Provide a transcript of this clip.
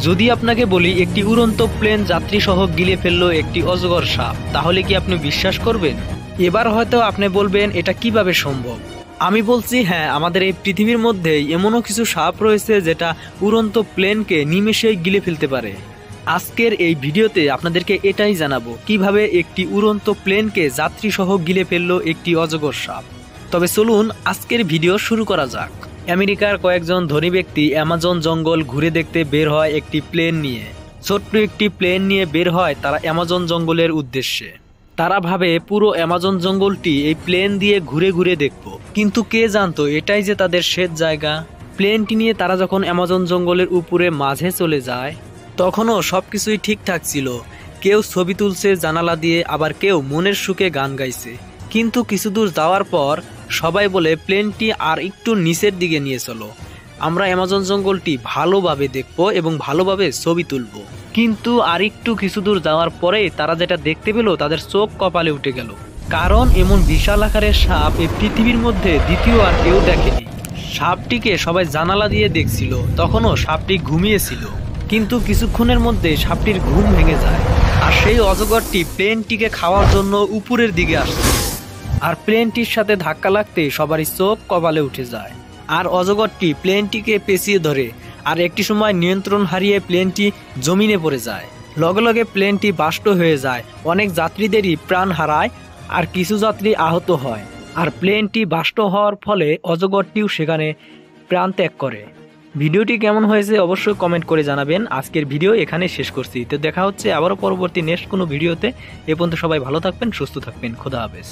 যদি আপনাকে বলি একটি উড়ন্ত প্লেন যাত্রী সহ গিলে ফেললো একটি অজগর সাপ, তাহলে কি আপনি বিশ্বাস করবেন? এবার হয়তো আপনি বলবেন এটা কিভাবে সম্ভব। আমি বলছি হ্যাঁ, আমাদের এই পৃথিবীর মধ্যে এমনও কিছু সাপ রয়েছে যেটা উড়ন্ত প্লেনকে নিমেষেই গিলে ফেলতে পারে। আজকের এই ভিডিওতে আপনাদেরকে এটাই জানাবো কিভাবে একটি উড়ন্ত প্লেনকে যাত্রী সহ গিলে ফেললো একটি অজগর সাপ। তবে চলুন আজকের ভিডিও শুরু করা যাক। আমেরিকার কয়েকজন ধনী ব্যক্তি অ্যামাজন জঙ্গল ঘুরে দেখতে বের হয় একটি প্লেন নিয়ে। ছোট্ট একটি প্লেন নিয়ে বের হয় তারা অ্যামাজন জঙ্গলের উদ্দেশ্যে। তারা ভাবে পুরো অ্যামাজন জঙ্গলটি এই প্লেন দিয়ে ঘুরে ঘুরে দেখব, কিন্তু কে জানতো এটাই যে তাদের শেষ জায়গা। প্লেনটি নিয়ে তারা যখন অ্যামাজন জঙ্গলের উপরে মাঝে চলে যায়, তখনও সবকিছুই ঠিকঠাক ছিল। কেউ ছবি তুলছে জানালা দিয়ে, আবার কেউ মনের সুখে গান গাইছে। কিন্তু কিছু দূর যাওয়ার পর সবাই বলে প্লেনটি আর একটু নিচের দিকে নিয়ে চলো, আমরা অ্যামাজন জঙ্গলটি ভালোভাবে দেখবো এবং ভালোভাবে ছবি তুলবো। কিন্তু আর একটু কিছু দূর যাওয়ার পরে তারা যেটা দেখতে পেল তাদের চোখ কপালে উঠে গেল, কারণ এমন বিশাল আকারের সাপ এই পৃথিবীর মধ্যে দ্বিতীয় আর কেউ দেখেনি। সাপটিকে সবাই জানালা দিয়ে দেখছিল, তখনও সাপটি ঘুমিয়েছিল। কিন্তু কিছুক্ষণের মধ্যে সাপটির ঘুম ভেঙে যায়, আর সেই অজগরটি প্লেনটিকে খাওয়ার জন্য উপরের দিকে আসছে। আর প্লেনটির সাথে ধাক্কা লাগতে সবারই চোখ কপালে উঠে যায়। আর অজগরটি প্লেনটিকে পেঁচিয়ে ধরে, আর একটি সময় নিয়ন্ত্রণ হারিয়ে প্লেনটি জমিনে পড়ে যায়। লগে লগে প্লেনটি বাষ্ট হয়ে যায়, অনেক যাত্রীদেরই প্রাণ হারায় আর কিছু যাত্রী আহত হয়। আর প্লেনটি বাষ্ট হওয়ার ফলে অজগরটিও সেখানে প্রাণ ত্যাগ করে। ভিডিওটি কেমন হয়েছে অবশ্যই কমেন্ট করে জানাবেন। আজকের ভিডিও এখানে শেষ করছি, তো দেখা হচ্ছে আবারও পরবর্তী নেক্সট কোনো ভিডিওতে। এ পর্যন্ত সবাই ভালো থাকবেন, সুস্থ থাকবেন, খোদা হাফেজ।